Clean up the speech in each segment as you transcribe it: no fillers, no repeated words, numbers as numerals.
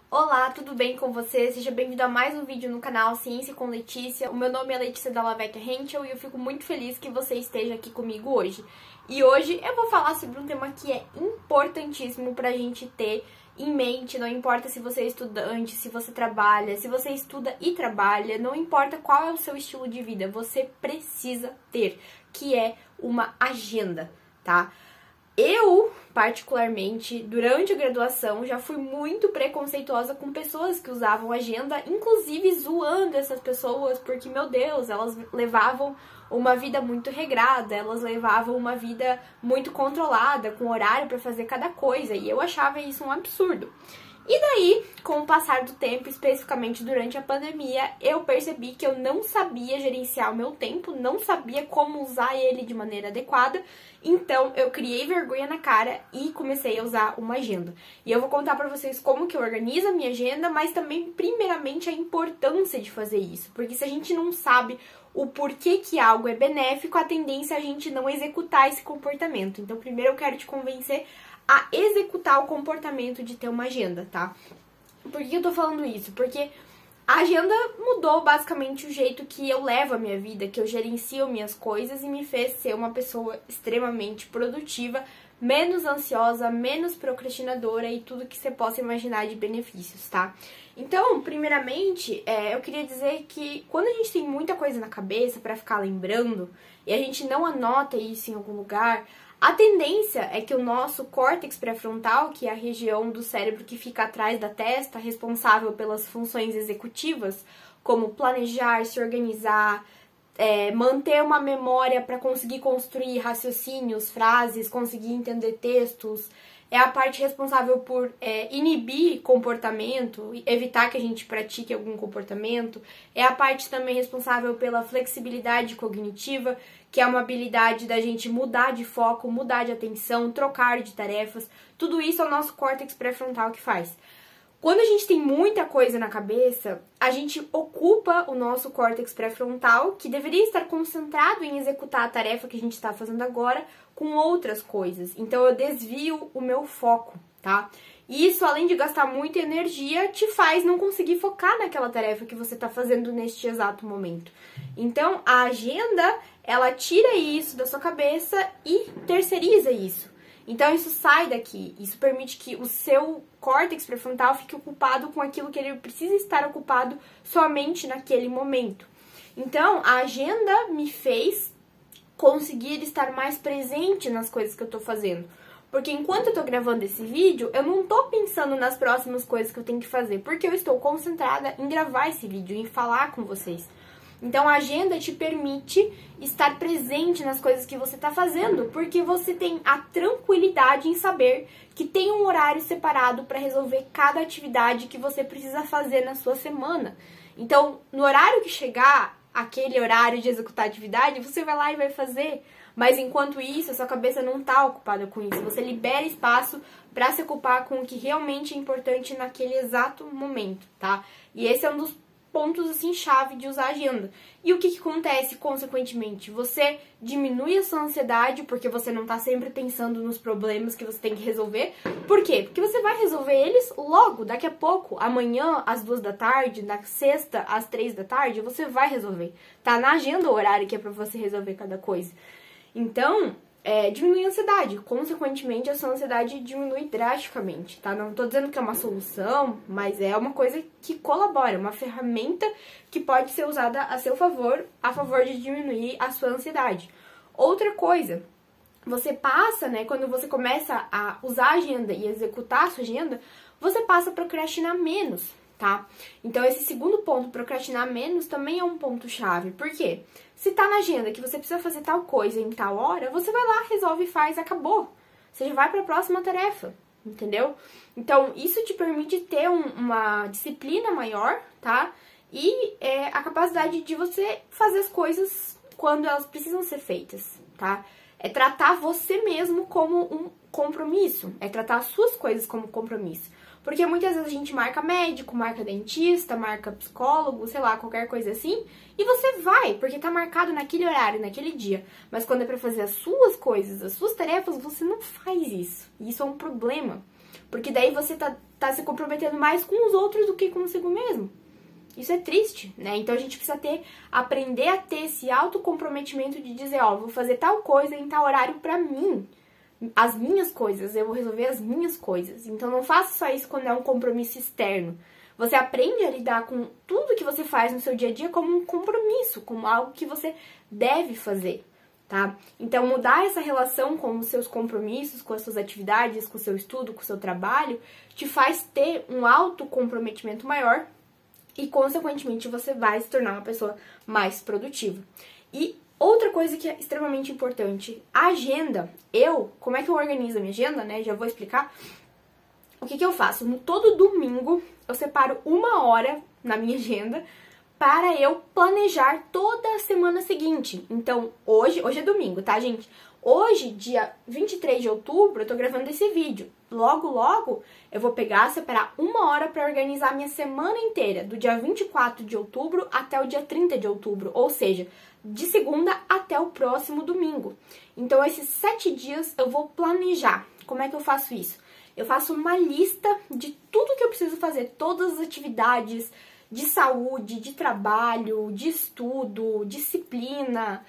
Olá, tudo bem com você? Seja bem-vindo a mais um vídeo no canal Ciência com Letícia. O meu nome é Letícia Dallavecchia Henschel e eu fico muito feliz que você esteja aqui comigo hoje. E hoje eu vou falar sobre um tema que é importantíssimo pra gente ter em mente, não importa se você é estudante, se você trabalha, se você estuda e trabalha, não importa qual é o seu estilo de vida, você precisa ter, que é uma agenda, tá? Eu, particularmente, durante a graduação, já fui muito preconceituosa com pessoas que usavam agenda, inclusive zoando essas pessoas, porque, meu Deus, elas levavam uma vida muito regrada, elas levavam uma vida muito controlada, com horário para fazer cada coisa, e eu achava isso um absurdo. E daí, com o passar do tempo, especificamente durante a pandemia, eu percebi que eu não sabia gerenciar o meu tempo, não sabia como usar ele de maneira adequada, então eu criei vergonha na cara e comecei a usar uma agenda. E eu vou contar pra vocês como que eu organizo a minha agenda, mas também, primeiramente, a importância de fazer isso, porque se a gente não sabe o porquê que algo é benéfico, a tendência é a gente não executar esse comportamento. Então, primeiro eu quero te convencer a executar o comportamento de ter uma agenda, tá? Por que eu tô falando isso? Porque a agenda mudou basicamente o jeito que eu levo a minha vida, que eu gerencio minhas coisas e me fez ser uma pessoa extremamente produtiva, menos ansiosa, menos procrastinadora e tudo que você possa imaginar de benefícios, tá? Então, primeiramente, eu queria dizer que quando a gente tem muita coisa na cabeça pra ficar lembrando e a gente não anota isso em algum lugar, a tendência é que o nosso córtex pré-frontal, que é a região do cérebro que fica atrás da testa, responsável pelas funções executivas, como planejar, se organizar, manter uma memória para conseguir construir raciocínios, frases, conseguir entender textos, é a parte responsável por inibir comportamento, evitar que a gente pratique algum comportamento, é a parte também responsável pela flexibilidade cognitiva, que é uma habilidade da gente mudar de foco, mudar de atenção, trocar de tarefas, tudo isso é o nosso córtex pré-frontal que faz. Quando a gente tem muita coisa na cabeça, a gente ocupa o nosso córtex pré-frontal, que deveria estar concentrado em executar a tarefa que a gente está fazendo agora, com outras coisas. Então eu desvio o meu foco, tá? E isso, além de gastar muita energia, te faz não conseguir focar naquela tarefa que você está fazendo neste exato momento. Então a agenda, ela tira isso da sua cabeça e terceiriza isso. Então isso sai daqui, isso permite que o seu córtex pré-frontal fique ocupado com aquilo que ele precisa estar ocupado somente naquele momento. Então a agenda me fez conseguir estar mais presente nas coisas que eu tô fazendo. Porque enquanto eu tô gravando esse vídeo, eu não tô pensando nas próximas coisas que eu tenho que fazer, porque eu estou concentrada em gravar esse vídeo, em falar com vocês. Então a agenda te permite estar presente nas coisas que você está fazendo, porque você tem a tranquilidade em saber que tem um horário separado para resolver cada atividade que você precisa fazer na sua semana. Então, no horário que chegar, aquele horário de executar a atividade, você vai lá e vai fazer. Mas enquanto isso, a sua cabeça não está ocupada com isso. Você libera espaço para se ocupar com o que realmente é importante naquele exato momento, tá? E esse é um dos pontos, assim, chave de usar a agenda. E o que acontece, consequentemente? Você diminui a sua ansiedade, porque você não tá sempre pensando nos problemas que você tem que resolver. Por quê? Porque você vai resolver eles logo, daqui a pouco, amanhã, às 2 da tarde, na sexta, às 3 da tarde, você vai resolver. Tá na agenda o horário que é pra você resolver cada coisa. Então, diminui a ansiedade. Consequentemente, a sua ansiedade diminui drasticamente, tá? Não tô dizendo que é uma solução, mas é uma coisa que colabora, uma ferramenta que pode ser usada a seu favor, a favor de diminuir a sua ansiedade. Outra coisa, você passa, né, quando você começa a usar a agenda e executar a sua agenda, você passa a procrastinar menos, tá? Então, esse segundo ponto, procrastinar menos, também é um ponto-chave. Por quê? Se tá na agenda que você precisa fazer tal coisa em tal hora, você vai lá, resolve, faz, acabou. Você já vai para a próxima tarefa, entendeu? Então, isso te permite ter uma disciplina maior, tá? E a capacidade de você fazer as coisas quando elas precisam ser feitas, tá? É tratar você mesmo como um compromisso, é tratar as suas coisas como compromisso. Porque muitas vezes a gente marca médico, marca dentista, marca psicólogo, sei lá, qualquer coisa assim, e você vai, porque tá marcado naquele horário, naquele dia. Mas quando é pra fazer as suas coisas, as suas tarefas, você não faz isso. E isso é um problema. Porque daí você tá se comprometendo mais com os outros do que consigo mesmo. Isso é triste, né? Então a gente precisa aprender a ter esse autocomprometimento de dizer, ó, vou fazer tal coisa em tal horário pra mim. As minhas coisas, eu vou resolver as minhas coisas. Então não faça só isso quando é um compromisso externo. Você aprende a lidar com tudo que você faz no seu dia a dia como um compromisso, como algo que você deve fazer, tá? Então mudar essa relação com os seus compromissos, com as suas atividades, com o seu estudo, com o seu trabalho, te faz ter um autocomprometimento maior e, consequentemente, você vai se tornar uma pessoa mais produtiva. E outra coisa que é extremamente importante, a agenda. Como é que eu organizo a minha agenda, né? Já vou explicar. O que eu faço? Todo domingo eu separo 1 hora na minha agenda para eu planejar toda a semana seguinte. Então, hoje é domingo, tá, gente? Hoje, dia 23 de outubro, eu tô gravando esse vídeo. Logo, eu vou separar 1 hora para organizar a minha semana inteira, do dia 24 de outubro até o dia 30 de outubro, ou seja, de segunda até o próximo domingo. Então, esses 7 dias eu vou planejar. Como é que eu faço isso? Eu faço uma lista de tudo que eu preciso fazer, todas as atividades de saúde, de trabalho, de estudo, disciplina,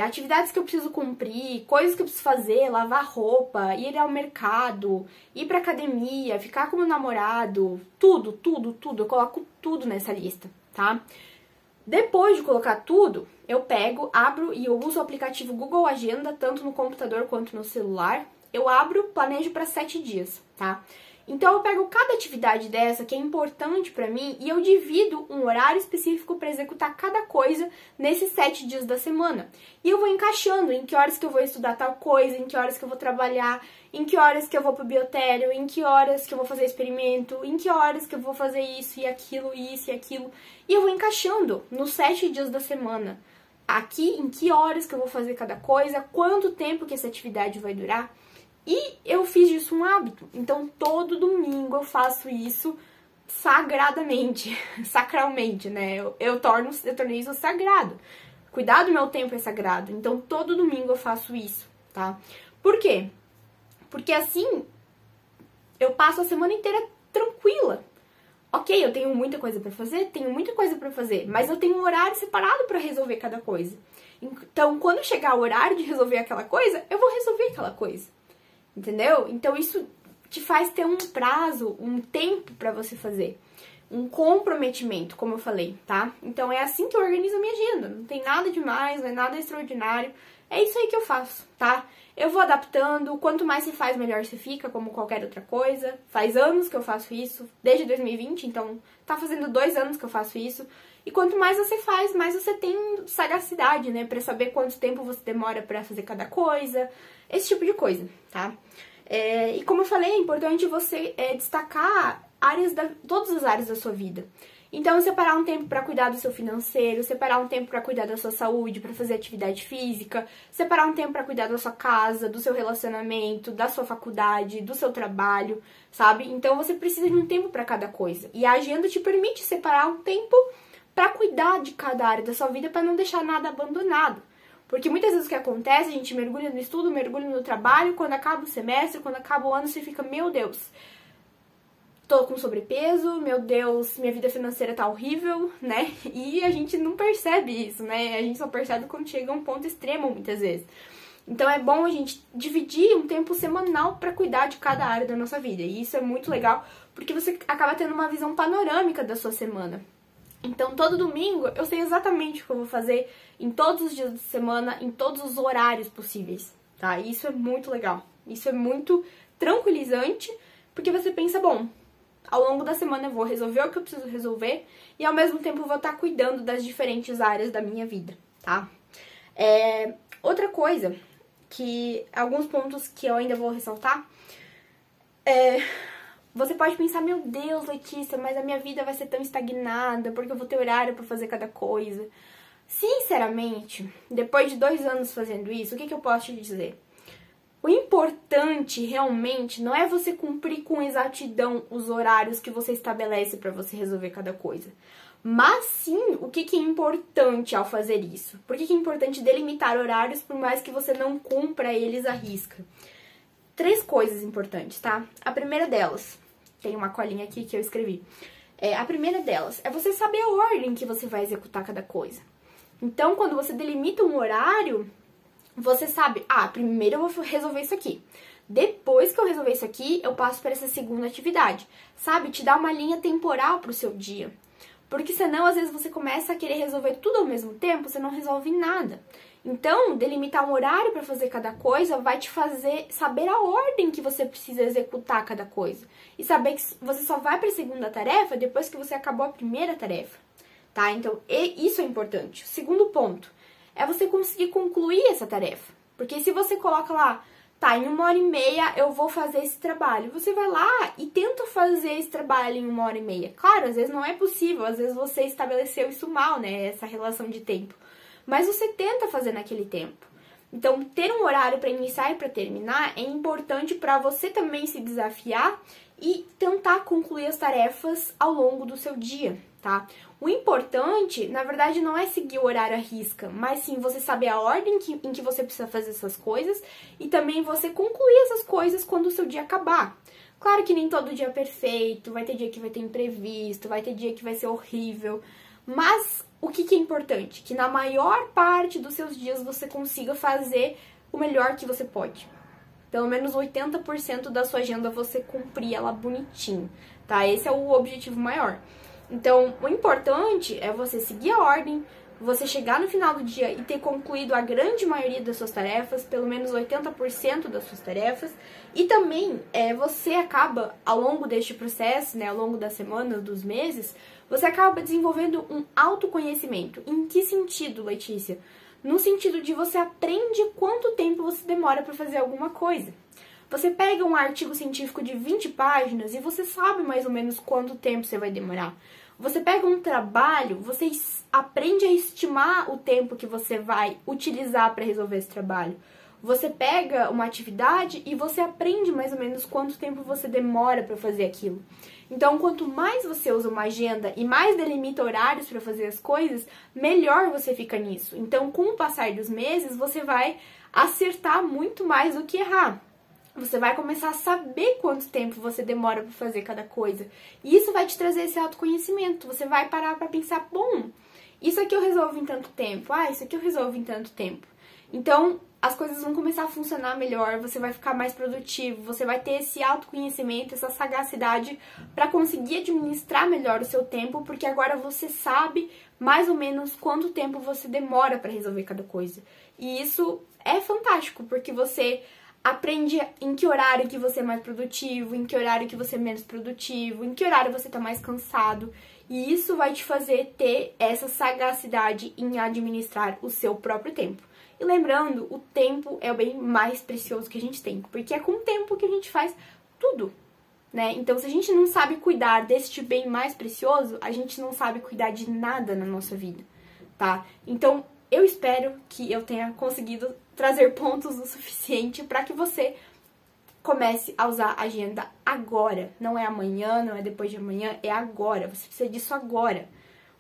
atividades que eu preciso cumprir, coisas que eu preciso fazer, lavar roupa, ir ao mercado, ir pra academia, ficar com meu namorado, tudo. Eu coloco tudo nessa lista, tá? Depois de colocar tudo, eu abro e eu uso o aplicativo Google Agenda, tanto no computador quanto no celular. Eu planejo para 7 dias, tá? Então eu pego cada atividade dessa que é importante pra mim e eu divido um horário específico para executar cada coisa nesses 7 dias da semana. E eu vou encaixando em que horas que eu vou estudar tal coisa, em que horas que eu vou trabalhar, em que horas que eu vou pro biotério, em que horas que eu vou fazer experimento, em que horas que eu vou fazer isso e aquilo, isso e aquilo. E eu vou encaixando nos 7 dias da semana. Aqui, em que horas que eu vou fazer cada coisa, quanto tempo que essa atividade vai durar. E eu fiz disso um hábito. Então, todo domingo eu faço isso sagradamente, sacralmente, né? Eu tornei isso sagrado. Cuidar do meu tempo é sagrado. Então, todo domingo eu faço isso, tá? Por quê? Porque assim, eu passo a semana inteira tranquila. Ok, eu tenho muita coisa pra fazer, mas eu tenho um horário separado pra resolver cada coisa. Então, quando chegar o horário de resolver aquela coisa, eu vou resolver aquela coisa. Entendeu? Então isso te faz ter um prazo, um tempo pra você fazer. Um comprometimento, como eu falei, tá? Então é assim que eu organizo a minha agenda. Não tem nada demais, não é nada extraordinário. É isso aí que eu faço, tá? Eu vou adaptando. Quanto mais você faz, melhor você fica, como qualquer outra coisa. Faz anos que eu faço isso, desde 2020, então tá fazendo 2 anos que eu faço isso. E quanto mais você faz, mais você tem sagacidade, né? Pra saber quanto tempo você demora pra fazer cada coisa. Esse tipo de coisa, tá? E como eu falei, é importante você destacar todas as áreas da sua vida. Então, separar um tempo para cuidar do seu financeiro, separar um tempo para cuidar da sua saúde, para fazer atividade física, separar um tempo para cuidar da sua casa, do seu relacionamento, da sua faculdade, do seu trabalho, sabe? Então, você precisa de um tempo para cada coisa. E a agenda te permite separar um tempo para cuidar de cada área da sua vida, para não deixar nada abandonado. Porque muitas vezes o que acontece, a gente mergulha no estudo, mergulha no trabalho, quando acaba o semestre, quando acaba o ano, você fica, meu Deus, tô com sobrepeso, meu Deus, minha vida financeira tá horrível, né? E a gente não percebe isso, né? A gente só percebe quando chega a um ponto extremo, muitas vezes. Então é bom a gente dividir um tempo semanal pra cuidar de cada área da nossa vida. E isso é muito legal, porque você acaba tendo uma visão panorâmica da sua semana. Então, todo domingo, eu sei exatamente o que eu vou fazer em todos os dias da semana, em todos os horários possíveis, tá? E isso é muito legal. Isso é muito tranquilizante, porque você pensa, bom, ao longo da semana eu vou resolver o que eu preciso resolver e, ao mesmo tempo, eu vou estar cuidando das diferentes áreas da minha vida, tá? Outra coisa, alguns pontos que eu ainda vou ressaltar, você pode pensar, meu Deus, Letícia, mas a minha vida vai ser tão estagnada porque eu vou ter horário pra fazer cada coisa. Sinceramente, depois de 2 anos fazendo isso, o que eu posso te dizer? O importante realmente não é você cumprir com exatidão os horários que você estabelece pra você resolver cada coisa. Mas sim, o que é importante ao fazer isso? Por que é importante delimitar horários por mais que você não cumpra eles à risca? 3 coisas importantes, tá? A primeira delas, tem uma colinha aqui que eu escrevi. A primeira delas é você saber a ordem que você vai executar cada coisa. Então, quando você delimita um horário, você sabe, primeiro eu vou resolver isso aqui. Depois que eu resolver isso aqui, eu passo para essa segunda atividade. Sabe? Te dá uma linha temporal para o seu dia. Porque senão, às vezes, você começa a querer resolver tudo ao mesmo tempo, você não resolve nada. Então, delimitar um horário para fazer cada coisa vai te fazer saber a ordem que você precisa executar cada coisa. E saber que você só vai para a segunda tarefa depois que você acabou a primeira tarefa. Tá? Então, isso é importante. O segundo ponto é você conseguir concluir essa tarefa. Porque se você coloca lá, em 1h30 eu vou fazer esse trabalho. Você vai lá e tenta fazer esse trabalho em 1h30. Claro, às vezes não é possível, às vezes você estabeleceu isso mal, né? Essa relação de tempo. Mas você tenta fazer naquele tempo. Então, ter um horário para iniciar e para terminar é importante para você também se desafiar e tentar concluir as tarefas ao longo do seu dia, tá? O importante, na verdade, não é seguir o horário à risca, mas sim você saber a ordem em que você precisa fazer essas coisas e também você concluir essas coisas quando o seu dia acabar. Claro que nem todo dia é perfeito, vai ter dia que vai ter imprevisto, vai ter dia que vai ser horrível, mas o que é importante? Que na maior parte dos seus dias você consiga fazer o melhor que você pode. Pelo menos 80% da sua agenda você cumprir ela bonitinho, tá? Esse é o objetivo maior. Então, o importante é você seguir a ordem, você chegar no final do dia e ter concluído a grande maioria das suas tarefas, pelo menos 80% das suas tarefas, e também você acaba, ao longo deste processo, né, ao longo da semana, dos meses, você acaba desenvolvendo um autoconhecimento. Em que sentido, Letícia? No sentido de você aprende quanto tempo você demora para fazer alguma coisa. Você pega um artigo científico de 20 páginas e você sabe mais ou menos quanto tempo você vai demorar. Você pega um trabalho, você aprende a estimar o tempo que você vai utilizar para resolver esse trabalho. Você pega uma atividade e você aprende mais ou menos quanto tempo você demora para fazer aquilo. Então, quanto mais você usa uma agenda e mais delimita horários para fazer as coisas, melhor você fica nisso. Então, com o passar dos meses, você vai acertar muito mais do que errar. Você vai começar a saber quanto tempo você demora para fazer cada coisa. E isso vai te trazer esse autoconhecimento. Você vai parar para pensar, bom, isso aqui eu resolvo em tanto tempo. Isso aqui eu resolvo em tanto tempo. Então, as coisas vão começar a funcionar melhor, você vai ficar mais produtivo, você vai ter esse autoconhecimento, essa sagacidade para conseguir administrar melhor o seu tempo, porque agora você sabe mais ou menos quanto tempo você demora para resolver cada coisa. E isso é fantástico, porque você aprende em que horário que você é mais produtivo, em que horário que você é menos produtivo, em que horário você tá mais cansado. E isso vai te fazer ter essa sagacidade em administrar o seu próprio tempo. E lembrando, o tempo é o bem mais precioso que a gente tem, porque é com o tempo que a gente faz tudo, né? Então, se a gente não sabe cuidar deste bem mais precioso, a gente não sabe cuidar de nada na nossa vida, tá? Então, eu espero que eu tenha conseguido trazer pontos o suficiente para que você comece a usar a agenda agora. Não é amanhã, não é depois de amanhã, é agora. Você precisa disso agora.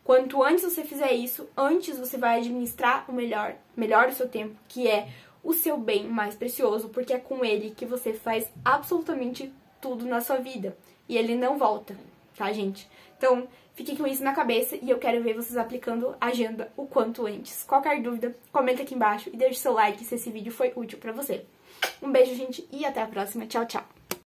Quanto antes você fizer isso, antes você vai administrar o melhor do seu tempo, que é o seu bem mais precioso, porque é com ele que você faz absolutamente tudo na sua vida. E ele não volta, tá, gente? Então, fiquem com isso na cabeça e eu quero ver vocês aplicando a agenda o quanto antes. Qualquer dúvida, comenta aqui embaixo e deixe seu like se esse vídeo foi útil pra você. Um beijo, gente, e até a próxima. Tchau, tchau!